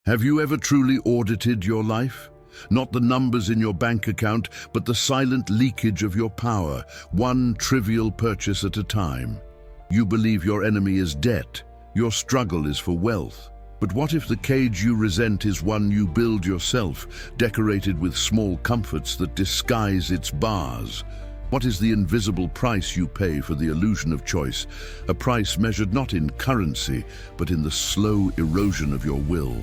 Have you ever truly audited your life? Not the numbers in your bank account, but the silent leakage of your power, one trivial purchase at a time. You believe your enemy is debt, your struggle is for wealth. But what if the cage you resent is one you build yourself, decorated with small comforts that disguise its bars? What is the invisible price you pay for the illusion of choice? A price measured not in currency, but in the slow erosion of your will.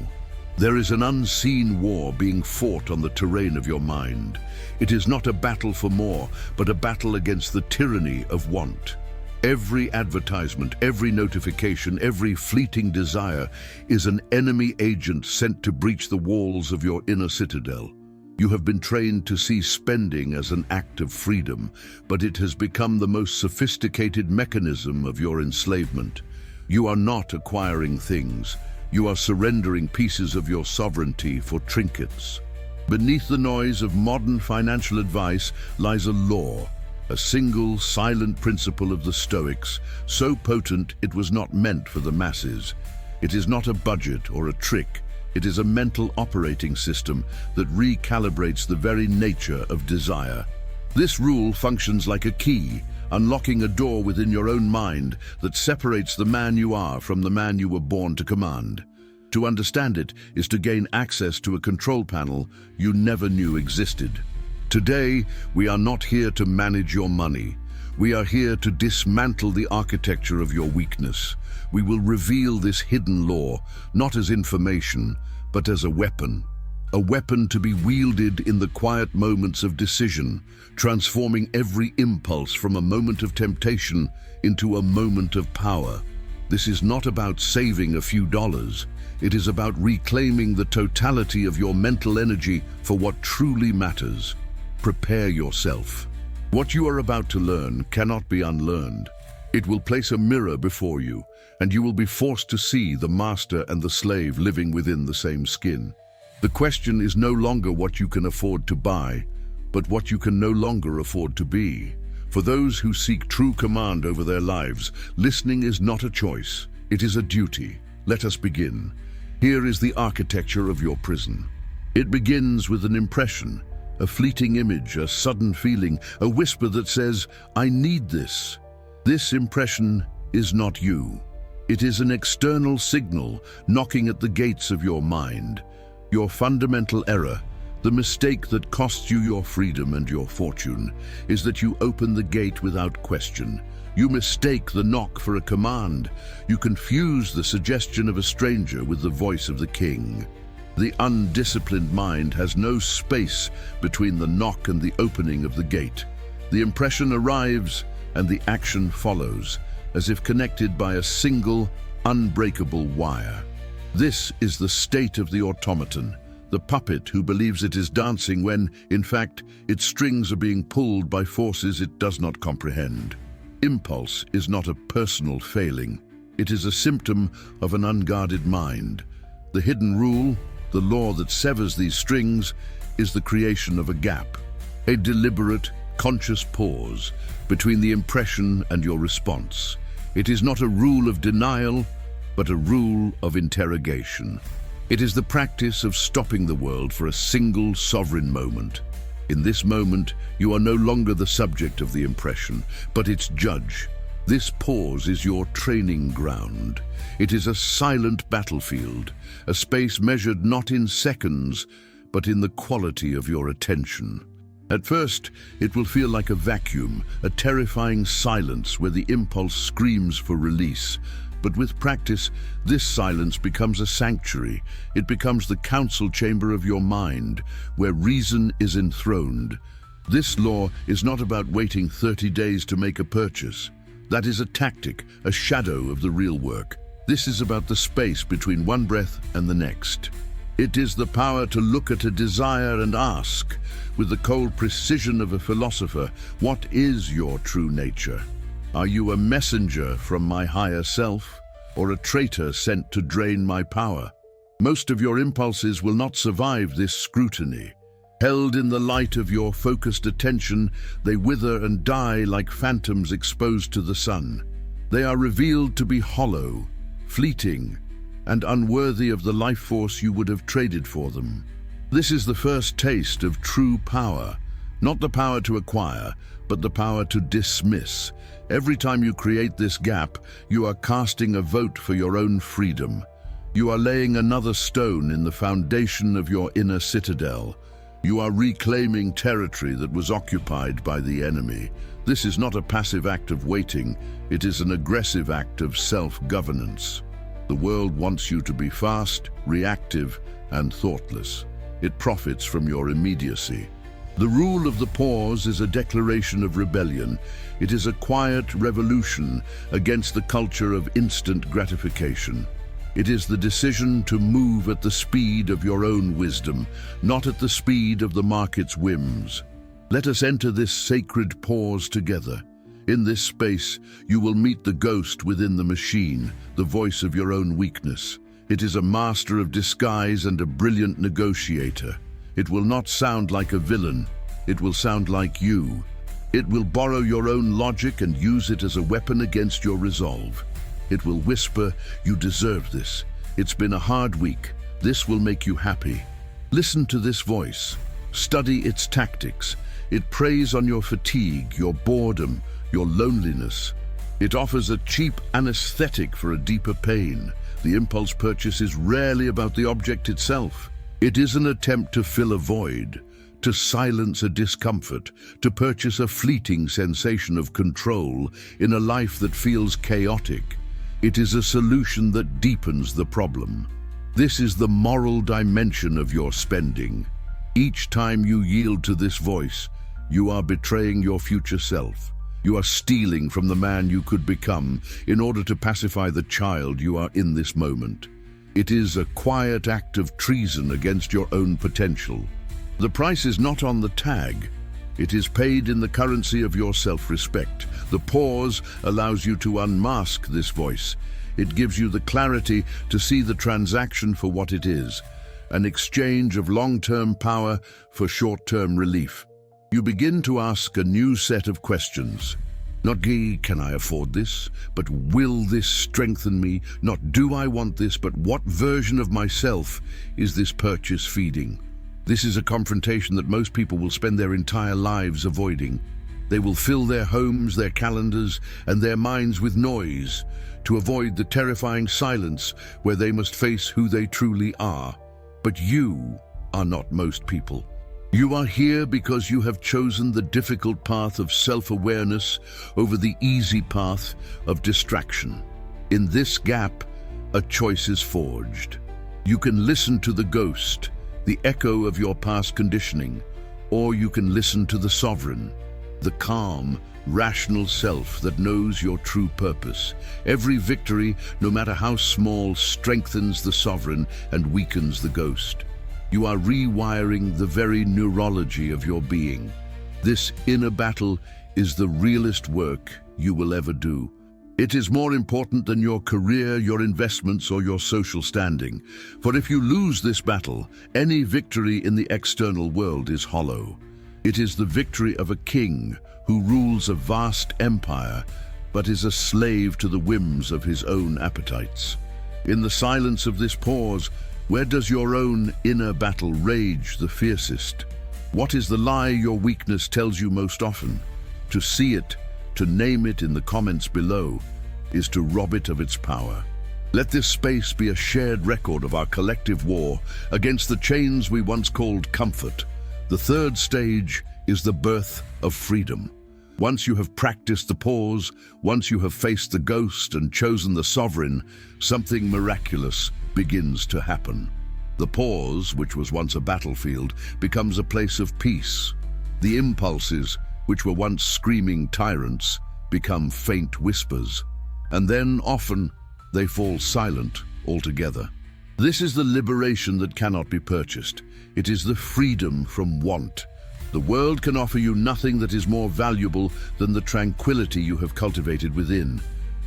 There is an unseen war being fought on the terrain of your mind. It is not a battle for more, but a battle against the tyranny of want. Every advertisement, every notification, every fleeting desire is an enemy agent sent to breach the walls of your inner citadel. You have been trained to see spending as an act of freedom, but it has become the most sophisticated mechanism of your enslavement. You are not acquiring things. You are surrendering pieces of your sovereignty for trinkets. Beneath the noise of modern financial advice lies a law, a single, silent principle of the Stoics, so potent it was not meant for the masses. It is not a budget or a trick. It is a mental operating system that recalibrates the very nature of desire. This rule functions like a key, unlocking a door within your own mind that separates the man you are from the man you were born to command. To understand it is to gain access to a control panel you never knew existed. Today, we are not here to manage your money. We are here to dismantle the architecture of your weakness. We will reveal this hidden law, not as information, but as a weapon to be wielded in the quiet moments of decision, transforming every impulse from a moment of temptation into a moment of power. This is not about saving a few dollars. It is about reclaiming the totality of your mental energy for what truly matters. Prepare yourself. What you are about to learn cannot be unlearned. It will place a mirror before you, and you will be forced to see the master and the slave living within the same skin. The question is no longer what you can afford to buy, but what you can no longer afford to be. For those who seek true command over their lives, listening is not a choice, it is a duty. Let us begin. Here is the architecture of your prison. It begins with an impression, a fleeting image, a sudden feeling, a whisper that says, "I need this." This impression is not you. It is an external signal knocking at the gates of your mind. Your fundamental error, the mistake that costs you your freedom and your fortune, is that you open the gate without question. You mistake the knock for a command. You confuse the suggestion of a stranger with the voice of the king. The undisciplined mind has no space between the knock and the opening of the gate. The impression arrives and the action follows, as if connected by a single, unbreakable wire. This is the state of the automaton, the puppet who believes it is dancing when, in fact, its strings are being pulled by forces it does not comprehend. Impulse is not a personal failing. It is a symptom of an unguarded mind. The hidden rule, the law that severs these strings, is the creation of a gap, a deliberate, conscious pause between the impression and your response. It is not a rule of denial, but a rule of interrogation. It is the practice of stopping the world for a single sovereign moment. In this moment, you are no longer the subject of the impression, but its judge. This pause is your training ground. It is a silent battlefield, a space measured not in seconds, but in the quality of your attention. At first, it will feel like a vacuum, a terrifying silence where the impulse screams for release. But with practice, this silence becomes a sanctuary. It becomes the council chamber of your mind, where reason is enthroned. This law is not about waiting 30 days to make a purchase. That is a tactic, a shadow of the real work. This is about the space between one breath and the next. It is the power to look at a desire and ask, with the cold precision of a philosopher, what is your true nature? Are you a messenger from my higher self, or a traitor sent to drain my power? Most of your impulses will not survive this scrutiny. Held in the light of your focused attention, they wither and die like phantoms exposed to the sun. They are revealed to be hollow, fleeting, and unworthy of the life force you would have traded for them. This is the first taste of true power, not the power to acquire, but the power to dismiss. Every time you create this gap, you are casting a vote for your own freedom. You are laying another stone in the foundation of your inner citadel. You are reclaiming territory that was occupied by the enemy. This is not a passive act of waiting, it is an aggressive act of self-governance. The world wants you to be fast, reactive, and thoughtless. It profits from your immediacy. The rule of the pause is a declaration of rebellion. It is a quiet revolution against the culture of instant gratification. It is the decision to move at the speed of your own wisdom, not at the speed of the market's whims. Let us enter this sacred pause together. In this space, you will meet the ghost within the machine, the voice of your own weakness. It is a master of disguise and a brilliant negotiator. It will not sound like a villain. It will sound like you. It will borrow your own logic and use it as a weapon against your resolve. It will whisper, "You deserve this. It's been a hard week. This will make you happy." Listen to this voice. Study its tactics. It preys on your fatigue, your boredom, your loneliness. It offers a cheap anesthetic for a deeper pain. The impulse purchase is rarely about the object itself. It is an attempt to fill a void, to silence a discomfort, to purchase a fleeting sensation of control in a life that feels chaotic. It is a solution that deepens the problem. This is the moral dimension of your spending. Each time you yield to this voice, you are betraying your future self. You are stealing from the man you could become in order to pacify the child you are in this moment. It is a quiet act of treason against your own potential. The price is not on the tag. It is paid in the currency of your self-respect. The pause allows you to unmask this voice. It gives you the clarity to see the transaction for what it is, an exchange of long-term power for short-term relief. You begin to ask a new set of questions. Not can I afford this, but will this strengthen me? Not do I want this, but what version of myself is this purchase feeding? This is a confrontation that most people will spend their entire lives avoiding. They will fill their homes, their calendars, and their minds with noise to avoid the terrifying silence where they must face who they truly are. But you are not most people. You are here because you have chosen the difficult path of self-awareness over the easy path of distraction. In this gap, a choice is forged. You can listen to the ghost, the echo of your past conditioning, or you can listen to the sovereign, the calm, rational self that knows your true purpose. Every victory, no matter how small, strengthens the sovereign and weakens the ghost. You are rewiring the very neurology of your being. This inner battle is the realest work you will ever do. It is more important than your career, your investments, or your social standing. For if you lose this battle, any victory in the external world is hollow. It is the victory of a king who rules a vast empire, but is a slave to the whims of his own appetites. In the silence of this pause, where does your own inner battle rage the fiercest? What is the lie your weakness tells you most often? To see it, to name it in the comments below, is to rob it of its power. Let this space be a shared record of our collective war against the chains we once called comfort. The third stage is the birth of freedom. Once you have practiced the pause, once you have faced the ghost and chosen the sovereign, something miraculous begins to happen. The pause, which was once a battlefield, becomes a place of peace. The impulses, which were once screaming tyrants, become faint whispers. And then, often, they fall silent altogether. This is the liberation that cannot be purchased. It is the freedom from want. The world can offer you nothing that is more valuable than the tranquility you have cultivated within.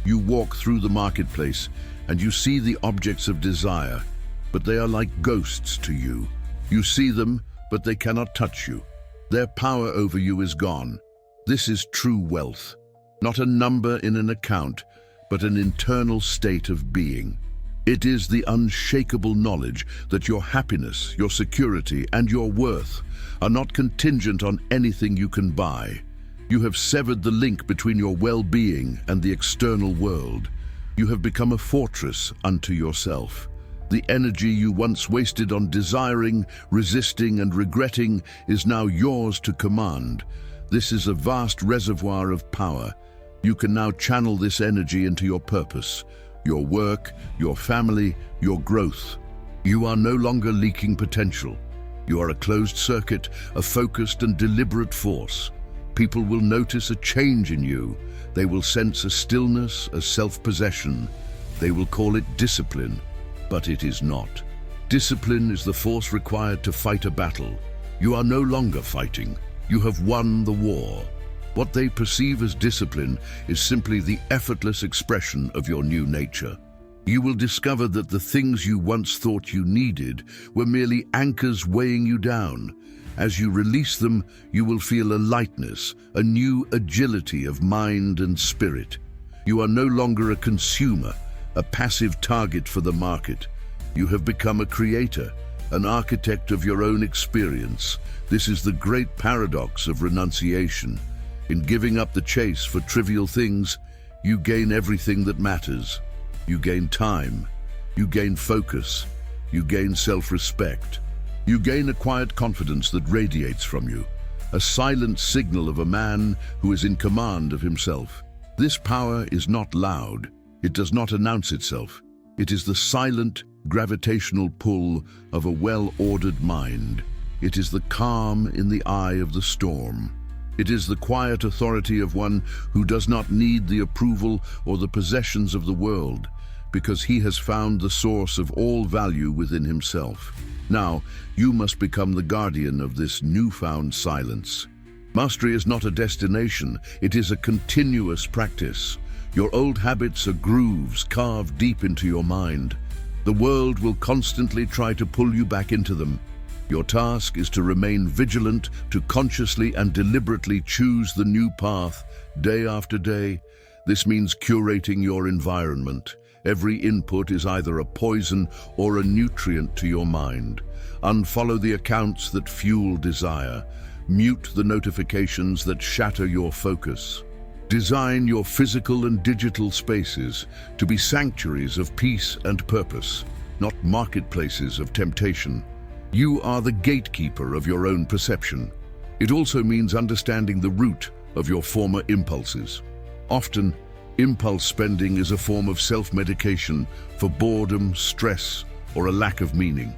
You walk through the marketplace and you see the objects of desire, but they are like ghosts to you. You see them, but they cannot touch you. Their power over you is gone. This is true wealth, not a number in an account, but an internal state of being. It is the unshakable knowledge that your happiness, your security, and your worth are not contingent on anything you can buy. You have severed the link between your well-being and the external world. You have become a fortress unto yourself. The energy you once wasted on desiring, resisting, and regretting is now yours to command. This is a vast reservoir of power. You can now channel this energy into your purpose, your work, your family, your growth. You are no longer leaking potential. You are a closed circuit, a focused and deliberate force. People will notice a change in you. They will sense a stillness, a self-possession. They will call it discipline, but it is not. Discipline is the force required to fight a battle. You are no longer fighting. You have won the war. What they perceive as discipline is simply the effortless expression of your new nature. You will discover that the things you once thought you needed were merely anchors weighing you down. As you release them, you will feel a lightness, a new agility of mind and spirit. You are no longer a consumer, a passive target for the market. You have become a creator, an architect of your own experience. This is the great paradox of renunciation. In giving up the chase for trivial things, you gain everything that matters. You gain time, you gain focus, you gain self-respect. You gain a quiet confidence that radiates from you, a silent signal of a man who is in command of himself. This power is not loud. It does not announce itself. It is the silent, gravitational pull of a well-ordered mind. It is the calm in the eye of the storm. It is the quiet authority of one who does not need the approval or the possessions of the world, because he has found the source of all value within himself. Now, you must become the guardian of this newfound silence. Mastery is not a destination, it is a continuous practice. Your old habits are grooves carved deep into your mind. The world will constantly try to pull you back into them. Your task is to remain vigilant, to consciously and deliberately choose the new path day after day. This means curating your environment. Every input is either a poison or a nutrient to your mind. Unfollow the accounts that fuel desire. Mute the notifications that shatter your focus. Design your physical and digital spaces to be sanctuaries of peace and purpose, not marketplaces of temptation. You are the gatekeeper of your own perception. It also means understanding the root of your former impulses. Often, impulse spending is a form of self-medication for boredom, stress, or a lack of meaning.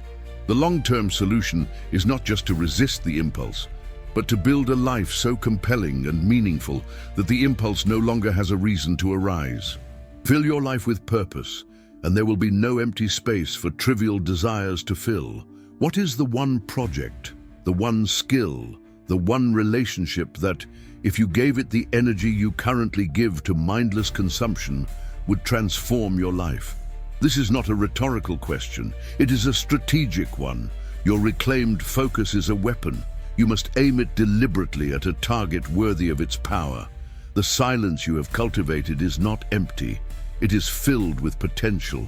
The long-term solution is not just to resist the impulse, but to build a life so compelling and meaningful that the impulse no longer has a reason to arise. Fill your life with purpose, and there will be no empty space for trivial desires to fill. What is the one project, the one skill, the one relationship that, if you gave it the energy you currently give to mindless consumption, would transform your life? This is not a rhetorical question, it is a strategic one. Your reclaimed focus is a weapon. You must aim it deliberately at a target worthy of its power. The silence you have cultivated is not empty, it is filled with potential.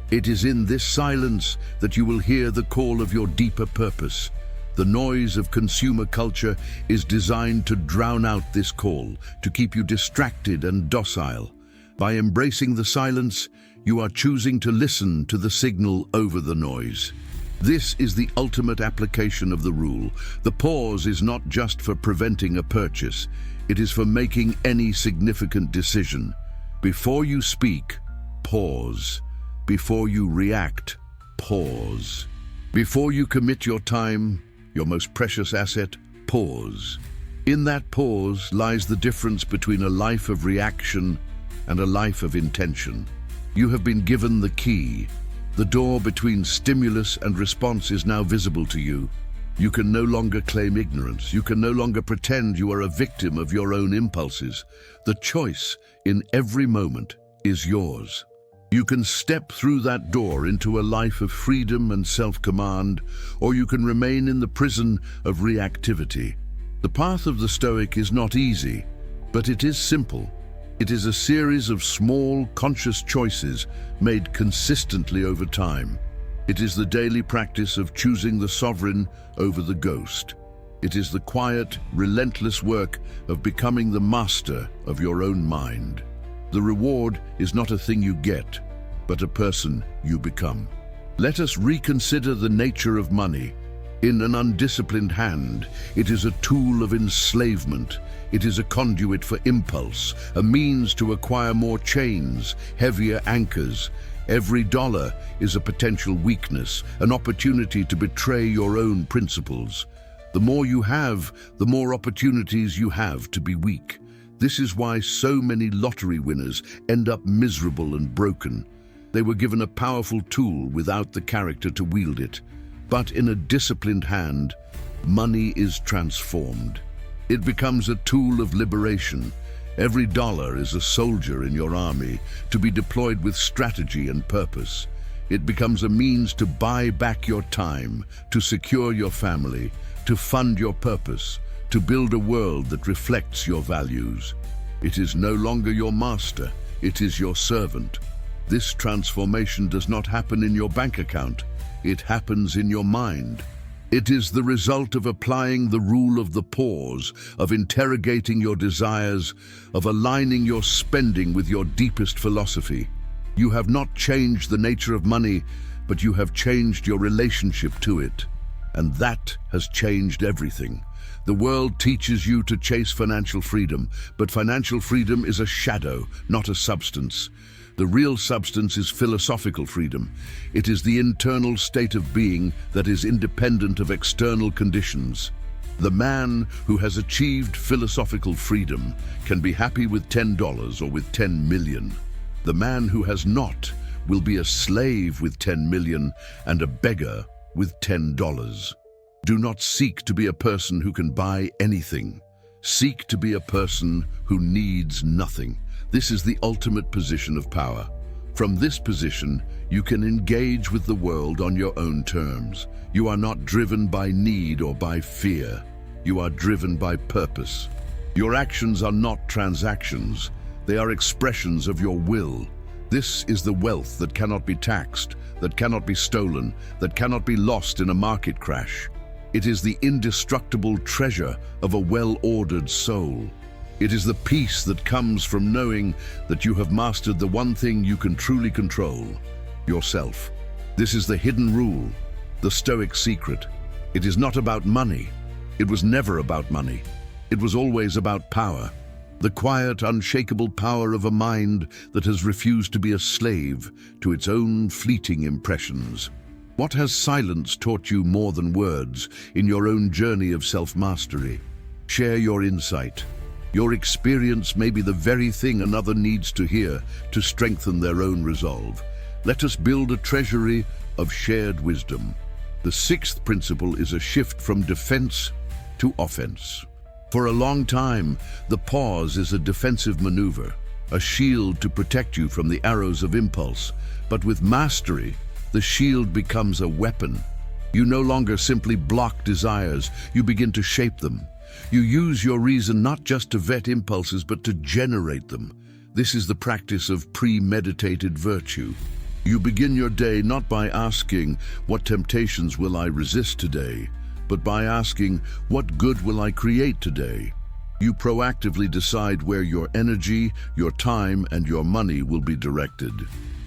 It is in this silence that you will hear the call of your deeper purpose. The noise of consumer culture is designed to drown out this call, to keep you distracted and docile. By embracing the silence, you are choosing to listen to the signal over the noise. This is the ultimate application of the rule. The pause is not just for preventing a purchase, it is for making any significant decision. Before you speak, pause. Before you react, pause. Before you commit your time, your most precious asset, pause. In that pause lies the difference between a life of reaction and a life of intention. You have been given the key. The door between stimulus and response is now visible to you. You can no longer claim ignorance. You can no longer pretend you are a victim of your own impulses. The choice in every moment is yours. You can step through that door into a life of freedom and self-command, or you can remain in the prison of reactivity. The path of the Stoic is not easy, but it is simple. It is a series of small, conscious choices made consistently over time. It is the daily practice of choosing the sovereign over the ghost. It is the quiet, relentless work of becoming the master of your own mind. The reward is not a thing you get, but a person you become. Let us reconsider the nature of money. In an undisciplined hand, it is a tool of enslavement. It is a conduit for impulse, a means to acquire more chains, heavier anchors. Every dollar is a potential weakness, an opportunity to betray your own principles. The more you have, the more opportunities you have to be weak. This is why so many lottery winners end up miserable and broken. They were given a powerful tool without the character to wield it. But in a disciplined hand, money is transformed. It becomes a tool of liberation. Every dollar is a soldier in your army, to be deployed with strategy and purpose. It becomes a means to buy back your time, to secure your family, to fund your purpose, to build a world that reflects your values. It is no longer your master, it is your servant. This transformation does not happen in your bank account, it happens in your mind. It is the result of applying the rule of the pause, of interrogating your desires, of aligning your spending with your deepest philosophy. You have not changed the nature of money, but you have changed your relationship to it. And that has changed everything. The world teaches you to chase financial freedom, but financial freedom is a shadow, not a substance. The real substance is philosophical freedom. It is the internal state of being that is independent of external conditions. The man who has achieved philosophical freedom can be happy with $10 or with 10 million. The man who has not will be a slave with 10 million and a beggar with $10. Do not seek to be a person who can buy anything. Seek to be a person who needs nothing. This is the ultimate position of power. From this position, you can engage with the world on your own terms. You are not driven by need or by fear. You are driven by purpose. Your actions are not transactions. They are expressions of your will. This is the wealth that cannot be taxed, that cannot be stolen, that cannot be lost in a market crash. It is the indestructible treasure of a well-ordered soul. It is the peace that comes from knowing that you have mastered the one thing you can truly control, yourself. This is the hidden rule, the Stoic secret. It is not about money. It was never about money. It was always about power. The quiet, unshakable power of a mind that has refused to be a slave to its own fleeting impressions. What has silence taught you more than words in your own journey of self-mastery? Share your insight. Your experience may be the very thing another needs to hear to strengthen their own resolve. Let us build a treasury of shared wisdom. The sixth principle is a shift from defense to offense. For a long time, the pause is a defensive maneuver, a shield to protect you from the arrows of impulse. But with mastery, the shield becomes a weapon. You no longer simply block desires, you begin to shape them. You use your reason not just to vet impulses, but to generate them. This is the practice of premeditated virtue. You begin your day not by asking, "What temptations will I resist today?" but by asking, "What good will I create today?" You proactively decide where your energy, your time, and your money will be directed.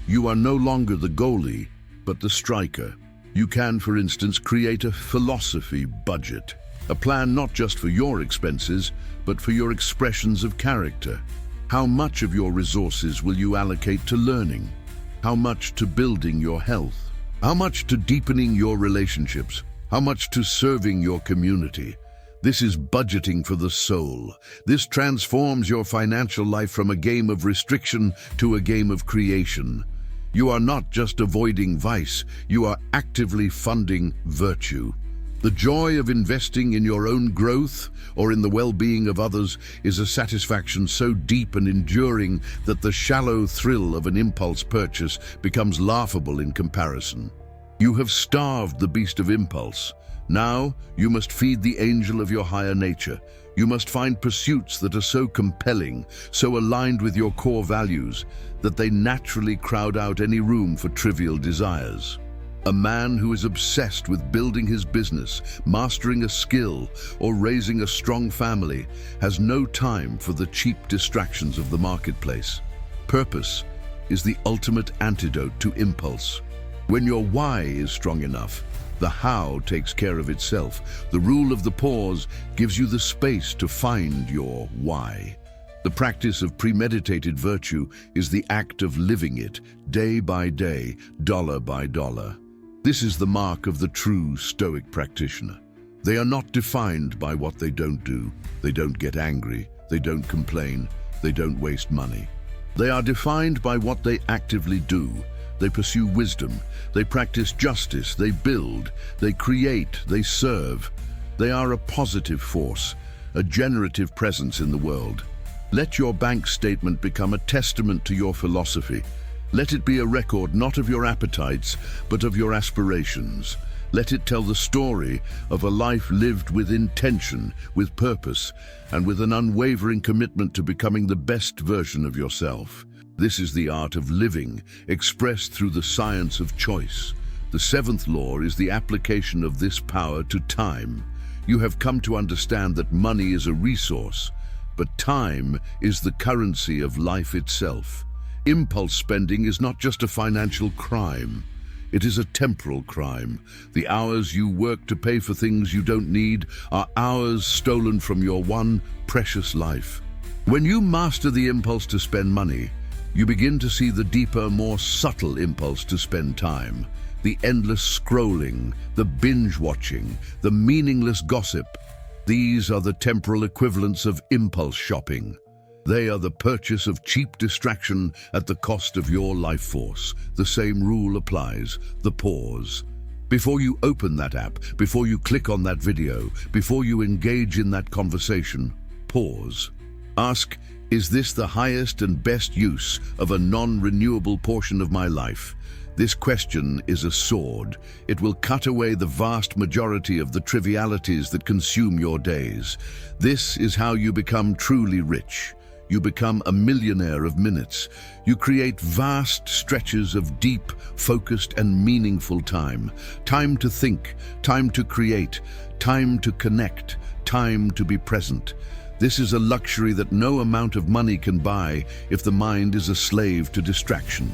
You are no longer the goalie, but the striker. You can, for instance, create a philosophy budget, a plan not just for your expenses, but for your expressions of character. How much of your resources will you allocate to learning? How much to building your health? How much to deepening your relationships? How much to serving your community? This is budgeting for the soul. This transforms your financial life from a game of restriction to a game of creation. You are not just avoiding vice, you are actively funding virtue. The joy of investing in your own growth or in the well-being of others is a satisfaction so deep and enduring that the shallow thrill of an impulse purchase becomes laughable in comparison. You have starved the beast of impulse. Now you must feed the angel of your higher nature. You must find pursuits that are so compelling, so aligned with your core values, that they naturally crowd out any room for trivial desires. A man who is obsessed with building his business, mastering a skill, or raising a strong family has no time for the cheap distractions of the marketplace. Purpose is the ultimate antidote to impulse. When your why is strong enough, the how takes care of itself. The rule of the pause gives you the space to find your why. The practice of premeditated virtue is the act of living it, day by day, dollar by dollar. This is the mark of the true Stoic practitioner. They are not defined by what they don't do. They don't get angry. They don't complain. They don't waste money. They are defined by what they actively do. They pursue wisdom. They practice justice. They build. They create. They serve. They are a positive force, a generative presence in the world. Let your bank statement become a testament to your philosophy. Let it be a record not of your appetites, but of your aspirations. Let it tell the story of a life lived with intention, with purpose, and with an unwavering commitment to becoming the best version of yourself. This is the art of living, expressed through the science of choice. The seventh law is the application of this power to time. You have come to understand that money is a resource, but time is the currency of life itself. Impulse spending is not just a financial crime. It is a temporal crime. The hours you work to pay for things you don't need are hours stolen from your one precious life. When you master the impulse to spend money, you begin to see the deeper, more subtle impulse to spend time. The endless scrolling, the binge-watching, the meaningless gossip. These are the temporal equivalents of impulse shopping. They are the purchase of cheap distraction at the cost of your life force. The same rule applies, the pause. Before you open that app, before you click on that video, before you engage in that conversation, pause. Ask, is this the highest and best use of a non-renewable portion of my life? This question is a sword. It will cut away the vast majority of the trivialities that consume your days. This is how you become truly rich. You become a millionaire of minutes. You create vast stretches of deep, focused, and meaningful time. Time to think, time to create, time to connect, time to be present. This is a luxury that no amount of money can buy if the mind is a slave to distraction.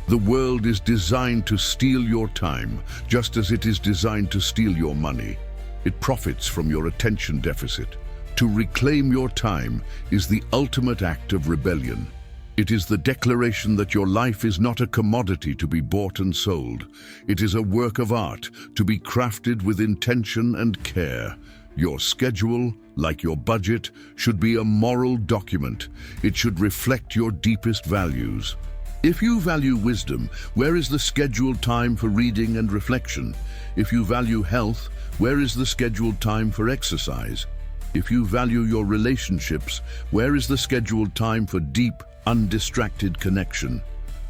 The world is designed to steal your time, just as it is designed to steal your money. It profits from your attention deficit. To reclaim your time is the ultimate act of rebellion. It is the declaration that your life is not a commodity to be bought and sold. It is a work of art to be crafted with intention and care. Your schedule, like your budget, should be a moral document. It should reflect your deepest values. If you value wisdom, where is the scheduled time for reading and reflection? If you value health, where is the scheduled time for exercise? If you value your relationships, where is the scheduled time for deep, undistracted connection?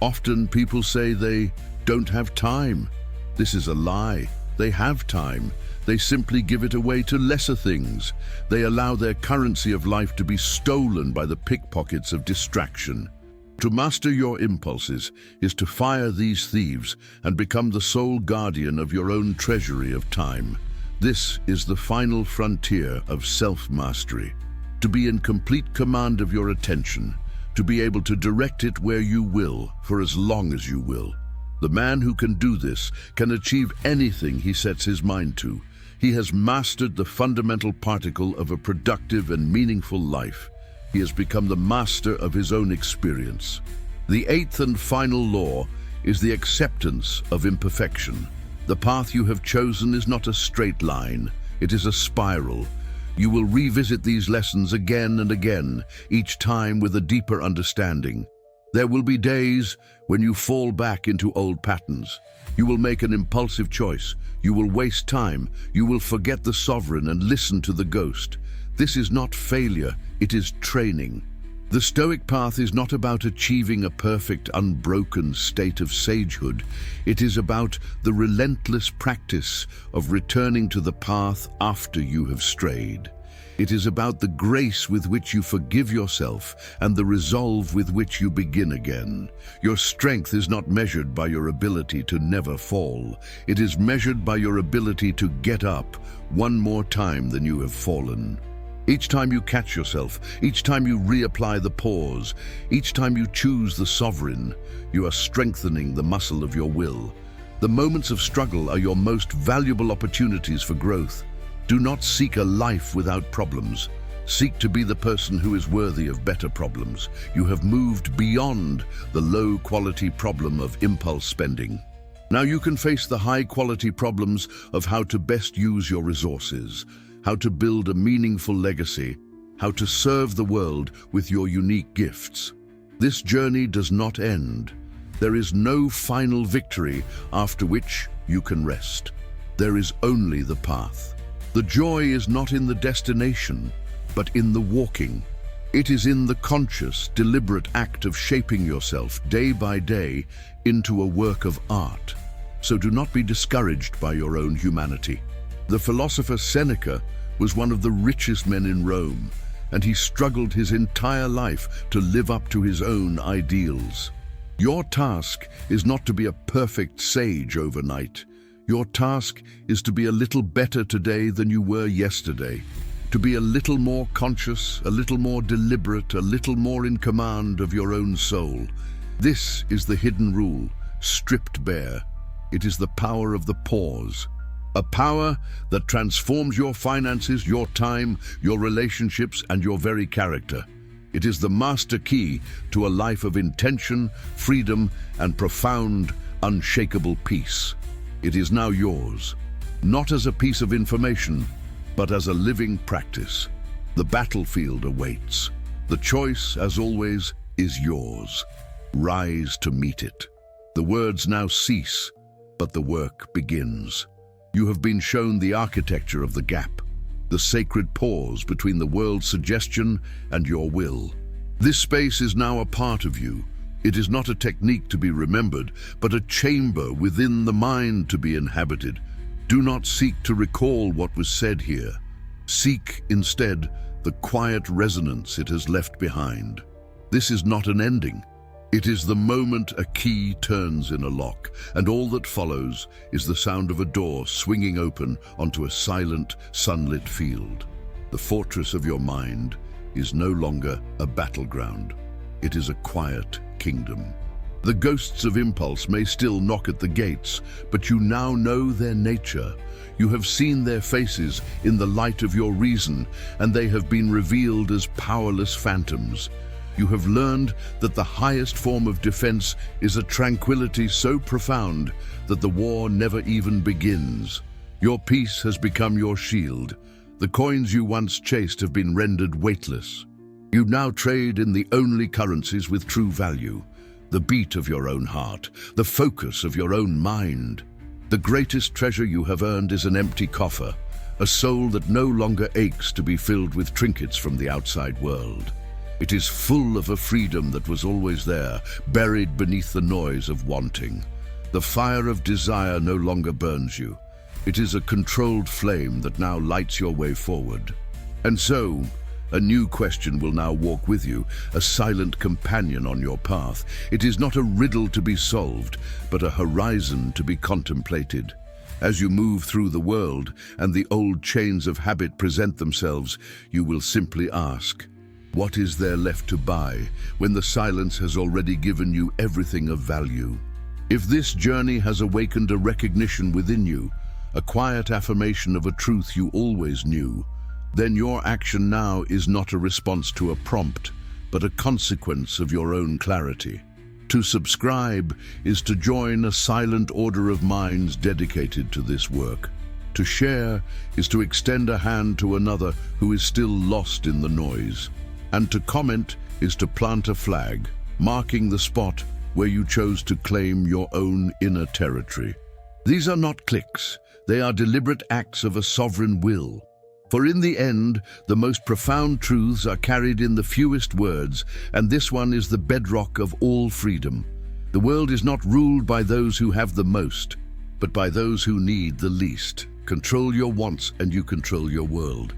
Often people say they don't have time. This is a lie. They have time. They simply give it away to lesser things. They allow their currency of life to be stolen by the pickpockets of distraction. To master your impulses is to fire these thieves and become the sole guardian of your own treasury of time. This is the final frontier of self-mastery. To be in complete command of your attention, to be able to direct it where you will, for as long as you will. The man who can do this can achieve anything he sets his mind to. He has mastered the fundamental particle of a productive and meaningful life. He has become the master of his own experience. The eighth and final law is the acceptance of imperfection. The path you have chosen is not a straight line, it is a spiral. You will revisit these lessons again and again, each time with a deeper understanding. There will be days when you fall back into old patterns. You will make an impulsive choice. You will waste time. You will forget the sovereign and listen to the ghost. This is not failure, it is training. The Stoic path is not about achieving a perfect, unbroken state of sagehood. It is about the relentless practice of returning to the path after you have strayed. It is about the grace with which you forgive yourself and the resolve with which you begin again. Your strength is not measured by your ability to never fall. It is measured by your ability to get up one more time than you have fallen. Each time you catch yourself, each time you reapply the pause, each time you choose the sovereign, you are strengthening the muscle of your will. The moments of struggle are your most valuable opportunities for growth. Do not seek a life without problems. Seek to be the person who is worthy of better problems. You have moved beyond the low-quality problem of impulse spending. Now you can face the high-quality problems of how to best use your resources, how to build a meaningful legacy, how to serve the world with your unique gifts. This journey does not end. There is no final victory after which you can rest. There is only the path. The joy is not in the destination, but in the walking. It is in the conscious, deliberate act of shaping yourself day by day into a work of art. So do not be discouraged by your own humanity. The philosopher Seneca was one of the richest men in Rome, and he struggled his entire life to live up to his own ideals. Your task is not to be a perfect sage overnight. Your task is to be a little better today than you were yesterday, to be a little more conscious, a little more deliberate, a little more in command of your own soul. This is the hidden rule, stripped bare. It is the power of the pause. A power that transforms your finances, your time, your relationships, and your very character. It is the master key to a life of intention, freedom, and profound, unshakable peace. It is now yours, not as a piece of information, but as a living practice. The battlefield awaits. The choice, as always, is yours. Rise to meet it. The words now cease, but the work begins. You have been shown the architecture of the gap, the sacred pause between the world's suggestion and your will. This space is now a part of you. It is not a technique to be remembered, but a chamber within the mind to be inhabited. Do not seek to recall what was said here. Seek, instead, the quiet resonance it has left behind. This is not an ending. It is the moment a key turns in a lock, and all that follows is the sound of a door swinging open onto a silent, sunlit field. The fortress of your mind is no longer a battleground. It is a quiet kingdom. The ghosts of impulse may still knock at the gates, but you now know their nature. You have seen their faces in the light of your reason, and they have been revealed as powerless phantoms. You have learned that the highest form of defense is a tranquility so profound that the war never even begins. Your peace has become your shield. The coins you once chased have been rendered weightless. You now trade in the only currencies with true value: the beat of your own heart, the focus of your own mind. The greatest treasure you have earned is an empty coffer, a soul that no longer aches to be filled with trinkets from the outside world. It is full of a freedom that was always there, buried beneath the noise of wanting. The fire of desire no longer burns you. It is a controlled flame that now lights your way forward. And so, a new question will now walk with you, a silent companion on your path. It is not a riddle to be solved, but a horizon to be contemplated. As you move through the world and the old chains of habit present themselves, you will simply ask, what is there left to buy when the silence has already given you everything of value? If this journey has awakened a recognition within you, a quiet affirmation of a truth you always knew, then your action now is not a response to a prompt, but a consequence of your own clarity. To subscribe is to join a silent order of minds dedicated to this work. To share is to extend a hand to another who is still lost in the noise. And to comment is to plant a flag, marking the spot where you chose to claim your own inner territory. These are not clicks, they are deliberate acts of a sovereign will. For in the end, the most profound truths are carried in the fewest words, and this one is the bedrock of all freedom. The world is not ruled by those who have the most, but by those who need the least. Control your wants and you control your world.